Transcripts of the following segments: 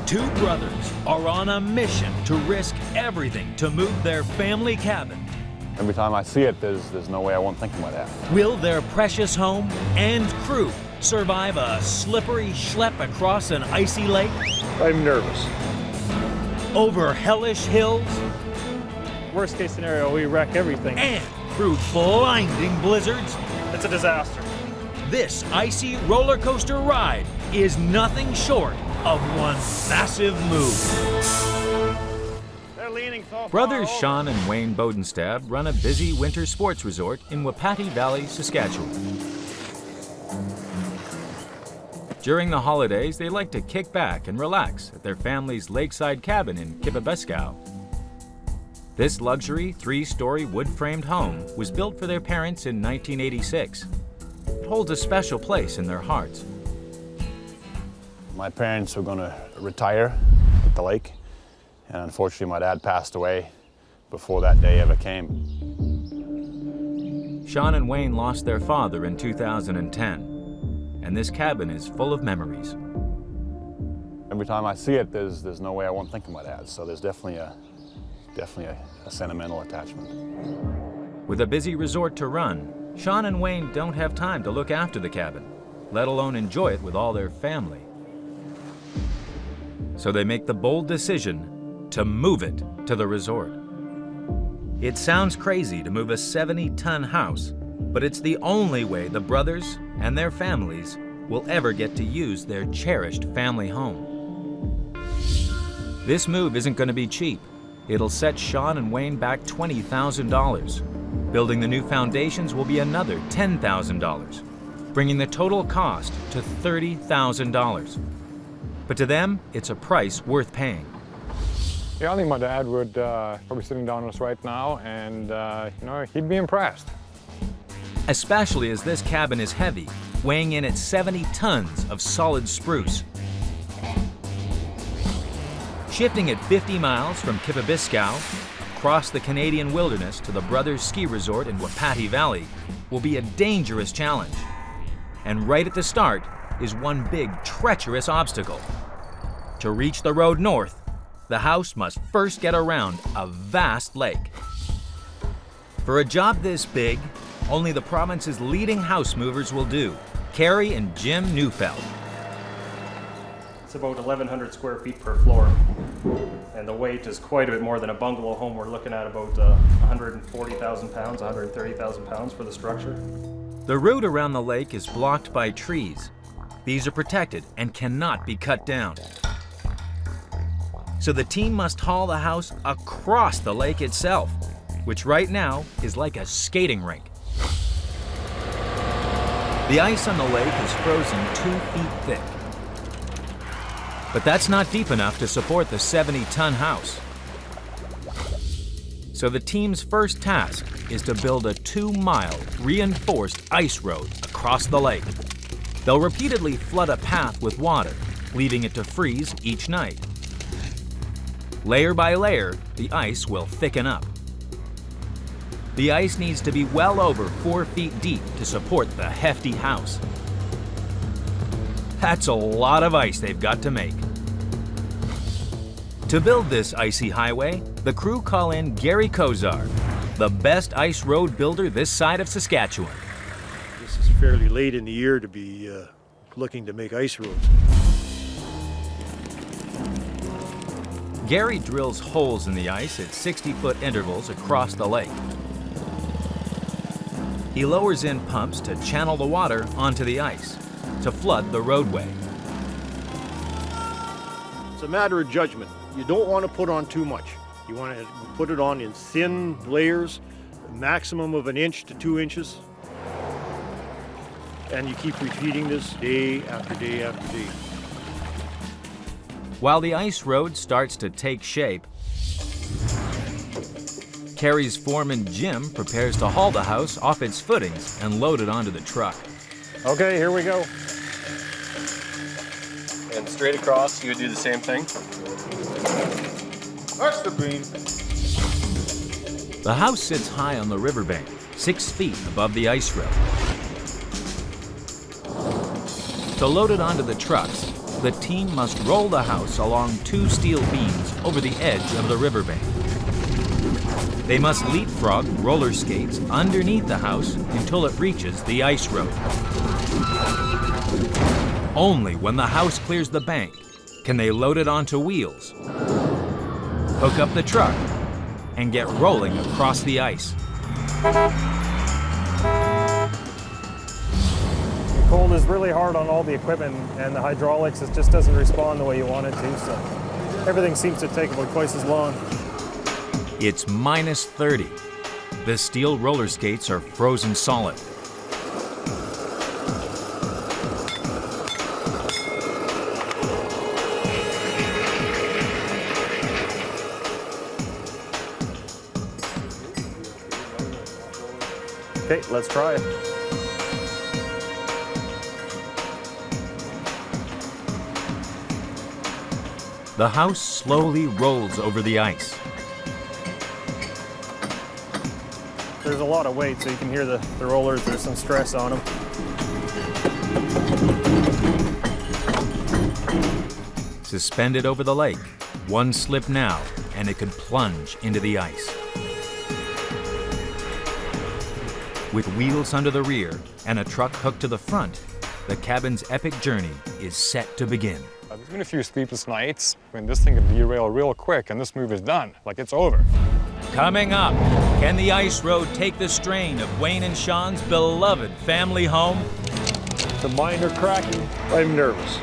Two brothers are on a mission to risk everything to move their family cabin. Every time I see it, there's no way I won't think about that. Will their precious home and crew survive a slippery schlep across an icy lake? I'm nervous. Over hellish hills? Worst case scenario, we wreck everything. And through blinding blizzards? It's a disaster. This icy roller coaster ride is nothing short of one massive move. They're leaning so Brothers far Sean and Wayne Bodenstab run a busy winter sports resort in Wapati Valley, Saskatchewan. During the holidays, they like to kick back and relax at their family's lakeside cabin in Kippabeskow. This luxury, three-story wood-framed home was built for their parents in 1986. It holds a special place in their hearts. My parents were going to retire at the lake, and unfortunately my dad passed away before that day ever came. Sean and Wayne lost their father in 2010, and this cabin is full of memories. Every time I see it, there's no way I won't think about that. So there's definitely a sentimental attachment. With a busy resort to run, Sean and Wayne don't have time to look after the cabin, let alone enjoy it with all their family. So they make the bold decision to move it to the resort. It sounds crazy to move a 70-ton house, but it's the only way the brothers and their families will ever get to use their cherished family home. This move isn't going to be cheap. It'll set Sean and Wayne back $20,000. Building the new foundations will be another $10,000, bringing the total cost to $30,000. But to them, it's a price worth paying. Yeah, I think my dad would probably sitting down with us right now, and he'd be impressed. Especially as this cabin is heavy, weighing in at 70 tons of solid spruce. Shifting at 50 miles from Kippabeskow, across the Canadian wilderness to the Brothers Ski Resort in Wapati Valley will be a dangerous challenge. And right at the start is one big, treacherous obstacle. To reach the road north, the house must first get around a vast lake. For a job this big, only the province's leading house movers will do, Carrie and Jim Neufeld. It's about 1,100 square feet per floor, and the weight is quite a bit more than a bungalow home. We're looking at about 140,000 pounds, 130,000 pounds for the structure. The route around the lake is blocked by trees. These are protected and cannot be cut down. So the team must haul the house across the lake itself, which right now is like a skating rink. The ice on the lake is frozen 2 feet thick. But that's not deep enough to support the 70-ton house. So the team's first task is to build a 2-mile reinforced ice road across the lake. They'll repeatedly flood a path with water, leaving it to freeze each night. Layer by layer, the ice will thicken up. The ice needs to be well over 4 feet deep to support the hefty house. That's a lot of ice they've got to make. To build this icy highway, the crew call in Gary Kozar, the best ice road builder this side of Saskatchewan. This is fairly late in the year to be looking to make ice roads. Gary drills holes in the ice at 60-foot intervals across the lake. He lowers in pumps to channel the water onto the ice to flood the roadway. It's a matter of judgment. You don't want to put on too much. You want to put it on in thin layers, a maximum of 1 inch to 2 inches. And you keep repeating this day after day after day. While the ice road starts to take shape, Carrie's foreman Jim prepares to haul the house off its footings and load it onto the truck. Okay, here we go. And straight across, you would do the same thing? That's the beam. The house sits high on the riverbank, 6 feet above the ice road. To load it onto the trucks, the team must roll the house along 2 steel beams over the edge of the riverbank. They must leapfrog roller skates underneath the house until it reaches the ice road. Only when the house clears the bank can they load it onto wheels, hook up the truck, and get rolling across the ice. The cold is really hard on all the equipment, and the hydraulics, it just doesn't respond the way you want it to, so everything seems to take about twice as long. It's minus 30. The steel roller skates are frozen solid. Okay, let's try it. The house slowly rolls over the ice. There's a lot of weight, so you can hear the rollers. There's some stress on them. Suspended over the lake, one slip now, and it could plunge into the ice. With wheels under the rear and a truck hooked to the front, the cabin's epic journey is set to begin. There's been a few sleepless nights when this thing could derail real quick and this move is done, like it's over. Coming up, can the ice road take the strain of Wayne and Sean's beloved family home? The minor cracking, I'm nervous.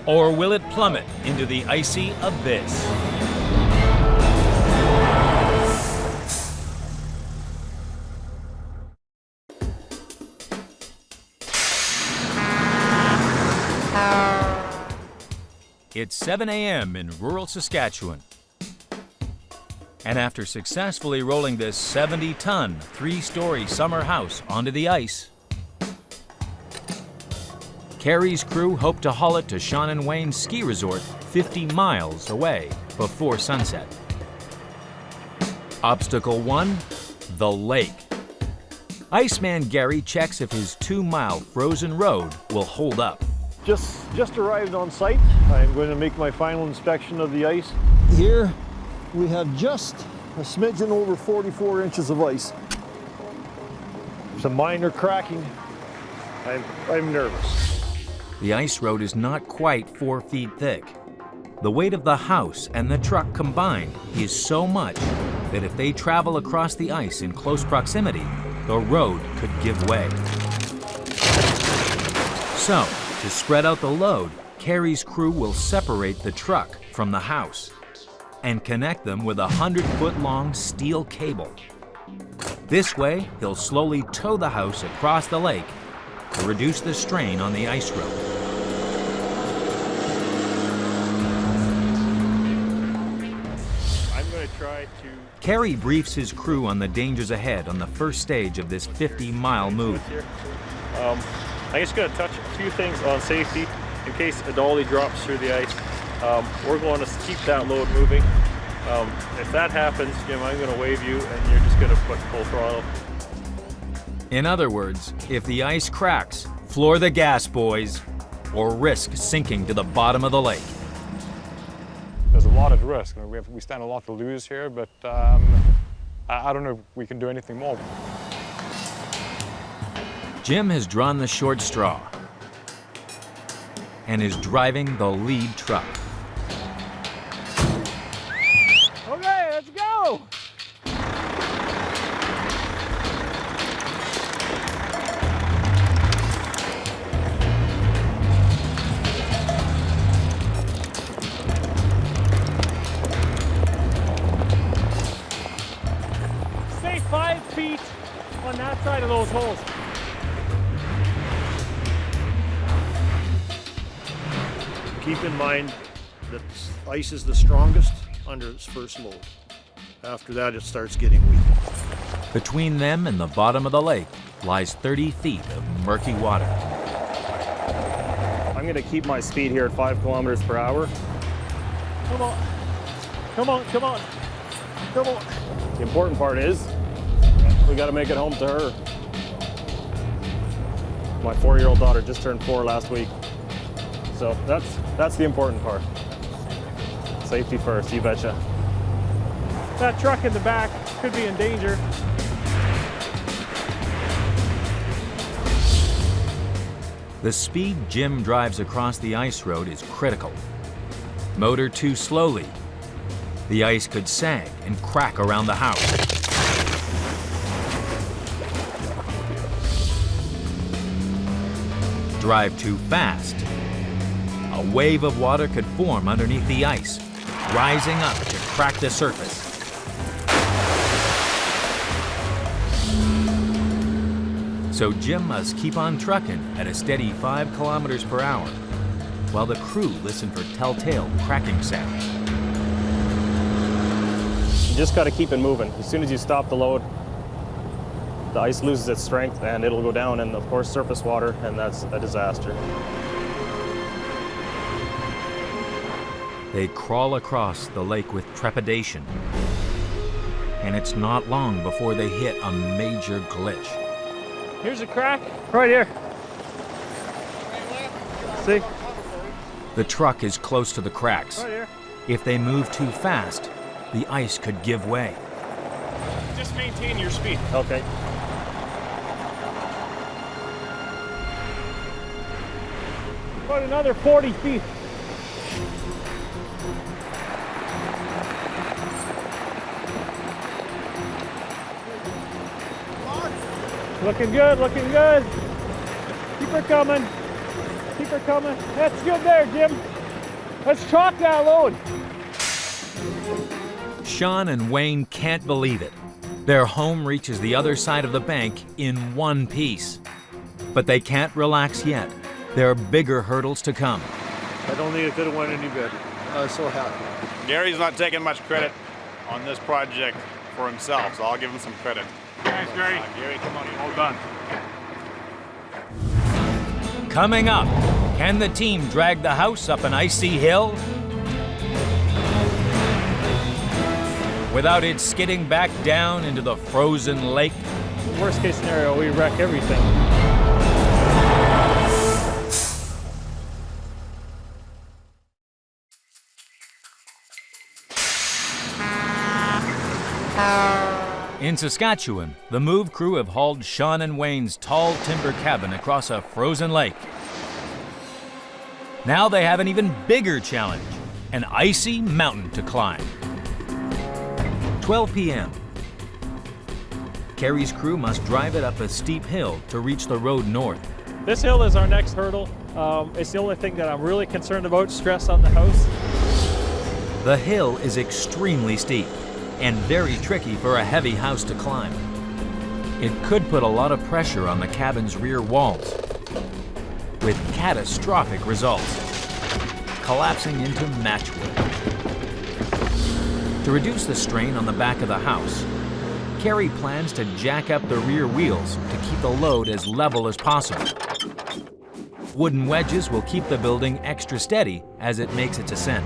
Or will it plummet into the icy abyss? It's 7 a.m. in rural Saskatchewan. And after successfully rolling this 70-ton, 3-story summer house onto the ice, Carrie's crew hope to haul it to Sean and Wayne's ski resort 50 miles away before sunset. Obstacle 1, the lake. Iceman Gary checks if his 2-mile frozen road will hold up. Just arrived on site. I'm going to make my final inspection of the ice. Here we have just a smidgen over 44 inches of ice. Some minor cracking. I'm nervous. The ice road is not quite 4 feet thick. The weight of the house and the truck combined is so much that if they travel across the ice in close proximity, the road could give way. So, to spread out the load, Carrie's crew will separate the truck from the house and connect them with a 100-foot-long steel cable. This way, he'll slowly tow the house across the lake to reduce the strain on the ice road. I'm going to try to... Carrie briefs his crew on the dangers ahead on the first stage of this 50-mile move. I'm just going to touch a few things on safety in case a dolly drops through the ice. We're going to keep that load moving. If that happens, Jim, I'm going to wave you and you're just going to put full throttle. In other words, if the ice cracks, floor the gas, boys, or risk sinking to the bottom of the lake. There's a lot at risk. I mean, we stand a lot to lose here, but I don't know if we can do anything more. Jim has drawn the short straw and is driving the lead truck. Okay, let's go! Stay 5 feet on that side of those holes. Keep in mind that ice is the strongest under its first load. After that, it starts getting weak. Between them and the bottom of the lake lies 30 feet of murky water. I'm going to keep my speed here at 5 kilometers per hour. Come on. Come on, come on. Come on. The important part is we got to make it home to her. My 4-year-old daughter just turned 4 last week. So that's the important part. Safety first, you betcha. That truck in the back could be in danger. The speed Jim drives across the ice road is critical. Motor too slowly. The ice could sag and crack around the house. Drive too fast. A wave of water could form underneath the ice, rising up to crack the surface. So Jim must keep on trucking at a steady 5 kilometers per hour, while the crew listen for telltale cracking sounds. You just got to keep it moving. As soon as you stop the load, the ice loses its strength and it'll go down, and of course surface water, and that's a disaster. They crawl across the lake with trepidation, and it's not long before they hit a major glitch. Here's a crack right here. See? The truck is close to the cracks. Right here. If they move too fast, the ice could give way. Just maintain your speed. Okay. About another 40 feet. Looking good, looking good. Keep her coming. Keep her coming. That's good there, Jim. Let's chalk that load. Sean and Wayne can't believe it. Their home reaches the other side of the bank in one piece. But they can't relax yet. There are bigger hurdles to come. I don't think it could have went any better. I was so happy. Gary's not taking much credit on this project for himself, so I'll give him some credit. Thanks, Gary. Gary, come on. All done. Coming up, can the team drag the house up an icy hill without it skidding back down into the frozen lake? Worst case scenario, we wreck everything. In Saskatchewan, the move crew have hauled Sean and Wayne's tall timber cabin across a frozen lake. Now they have an even bigger challenge, an icy mountain to climb. 12 p.m. Kerry's crew must drive it up a steep hill to reach the road north. This hill is our next hurdle. It's the only thing that I'm really concerned about, stress on the house. The hill is extremely steep and very tricky for a heavy house to climb. It could put a lot of pressure on the cabin's rear walls, with catastrophic results, collapsing into matchwood. To reduce the strain on the back of the house, Kerry plans to jack up the rear wheels to keep the load as level as possible. Wooden wedges will keep the building extra steady as it makes its ascent.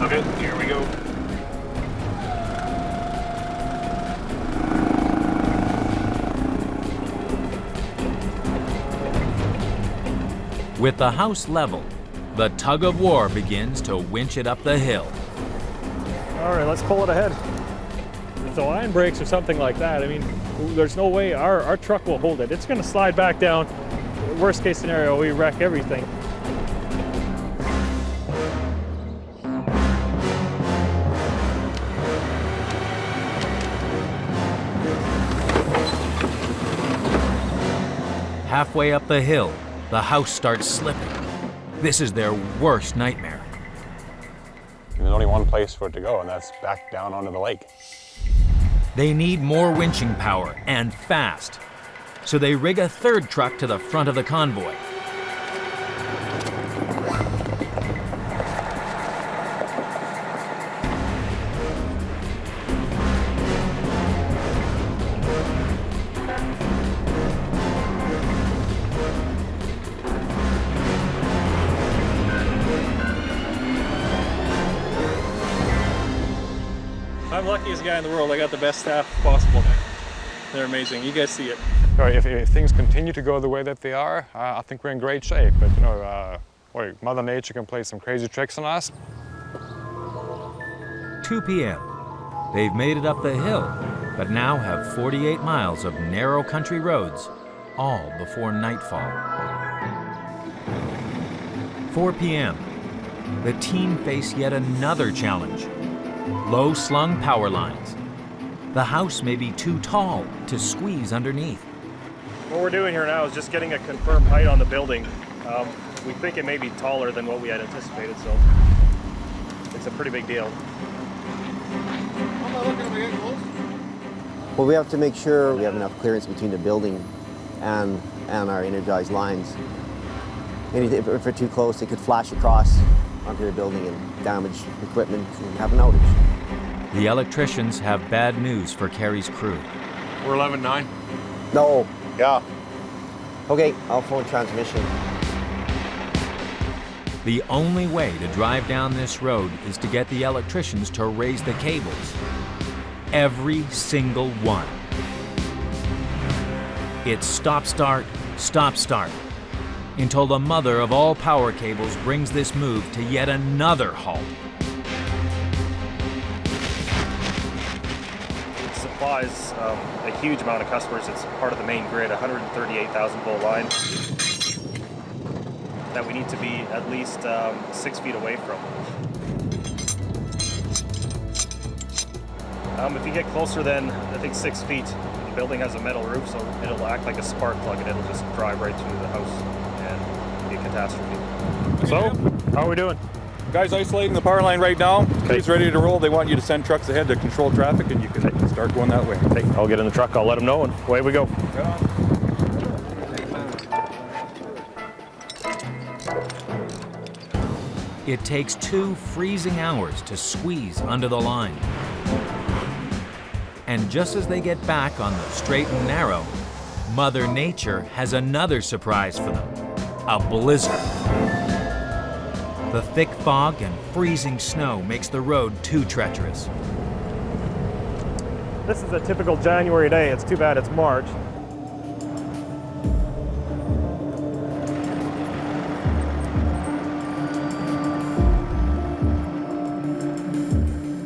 Okay, here we go. With the house level, the tug of war begins to winch it up the hill. All right, let's pull it ahead. If the line breaks or something like that, I mean, there's no way our truck will hold it. It's going to slide back down. Worst case scenario, we wreck everything. Halfway up the hill, the house starts slipping. This is their worst nightmare. There's only one place for it to go, and that's back down onto the lake. They need more winching power, and fast. So they rig a third truck to the front of the convoy. I'm the luckiest guy in the world. I got the best staff possible. They're amazing. You guys see it. if things continue to go the way that they are, I think we're in great shape. But Mother Nature can play some crazy tricks on us. 2 p.m. They've made it up the hill, but now have 48 miles of narrow country roads, all before nightfall. 4 p.m. The team face yet another challenge. Low-slung power lines. The house may be too tall to squeeze underneath. What we're doing here now is just getting a confirmed height on the building. We think it may be taller than what we had anticipated, so it's a pretty big deal. Well, we have to make sure we have enough clearance between the building and our energized lines. If we're too close, it could flash across onto the building and damage equipment and have an outage. The electricians have bad news for Kerry's crew. We're 11-9. No. Yeah. Okay, I'll phone transmission. The only way to drive down this road is to get the electricians to raise the cables. Every single one. It's stop-start, stop-start, until the mother of all power cables brings this move to yet another halt. It supplies a huge amount of customers. It's part of the main grid, 138,000 volt line that we need to be at least 6 feet away from. If you get closer than, I think, 6 feet, the building has a metal roof, so it'll act like a spark plug and it'll just drive right through the house and be a catastrophe. So, how are we doing? Guys isolating the power line right now. He's ready to roll. They want you to send trucks ahead to control traffic, and you can start going that way. Okay, I'll get in the truck, I'll let them know, and away we go. It takes 2 freezing hours to squeeze under the line. And just as they get back on the straight and narrow, Mother Nature has another surprise for them, a blizzard. The thick fog and freezing snow makes the road too treacherous. This is a typical January day. It's too bad it's March.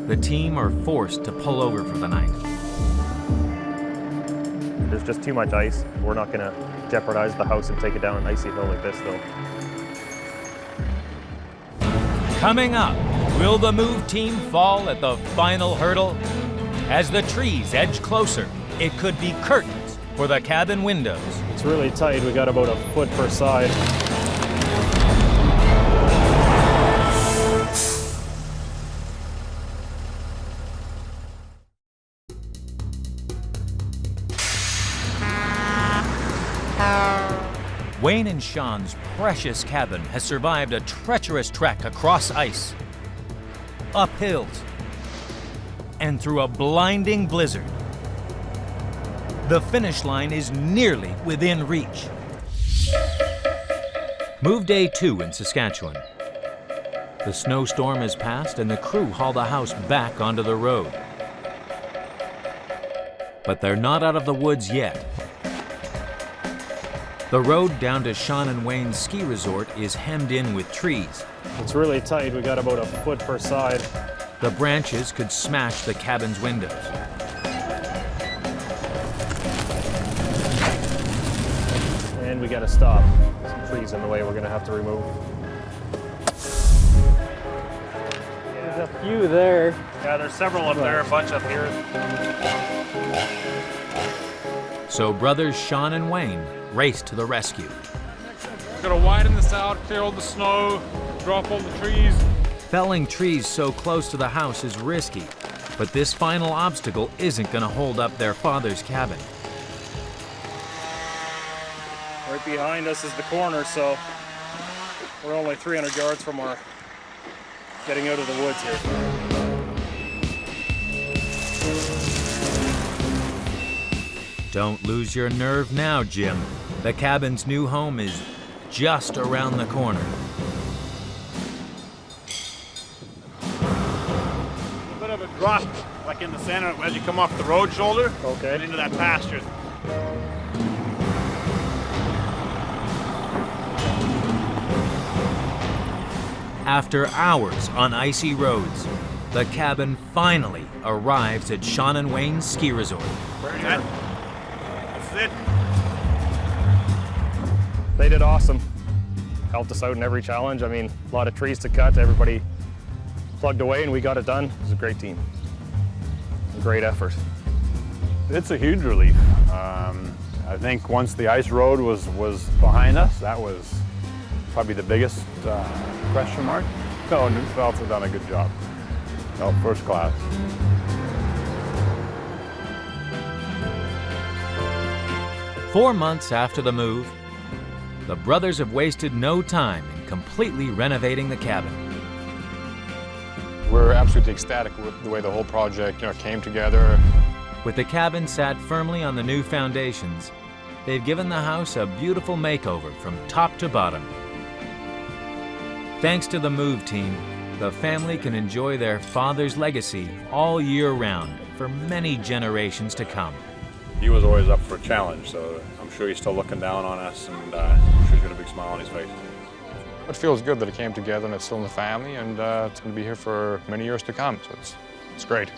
The team are forced to pull over for the night. There's just too much ice. We're not going to jeopardize the house and take it down an icy hill like this, though. Coming up, will the move team fall at the final hurdle? As the trees edge closer, it could be curtains for the cabin windows. It's really tight. We got about a foot per side. Wayne and Sean's precious cabin has survived a treacherous trek across ice, up hills, and through a blinding blizzard. The finish line is nearly within reach. Move day 2 in Saskatchewan. The snowstorm has passed and the crew haul the house back onto the road. But they're not out of the woods yet. The road down to Sean and Wayne's ski resort is hemmed in with trees. It's really tight. We got about a foot per side. The branches could smash the cabin's windows. And we got to stop. Some trees in the way we're going to have to remove. There's a few there. Yeah, there's several up there, a bunch up here. So brothers Sean and Wayne race to the rescue. Gotta widen this out, clear all the snow, drop all the trees. Felling trees so close to the house is risky, but this final obstacle isn't gonna hold up their father's cabin. Right behind us is the corner, so we're only 300 yards from our getting out of the woods here. Don't lose your nerve now, Jim. The cabin's new home is just around the corner. A bit of a drop, like in the center, as you come off the road shoulder, Okay. and into that pasture. After hours on icy roads, the cabin finally arrives at Sean and Wayne's ski resort. That's it. They did awesome. Helped us out in every challenge. I mean, a lot of trees to cut. Everybody plugged away and we got it done. It was a great team. A great effort. It's a huge relief. I think once the ice road was behind us, that was probably the biggest question mark. No, New Phelps have done a good job. No, first class. Four months after the move, the brothers have wasted no time in completely renovating the cabin. We're absolutely ecstatic with the way the whole project came together. With the cabin sat firmly on the new foundations, they've given the house a beautiful makeover from top to bottom. Thanks to the move team, the family can enjoy their father's legacy all year round for many generations to come. He was always up for a challenge, so I'm sure he's still looking down on us, and I'm sure he's got a big smile on his face. It feels good that it came together and it's still in the family, and it's going to be here for many years to come, so it's great.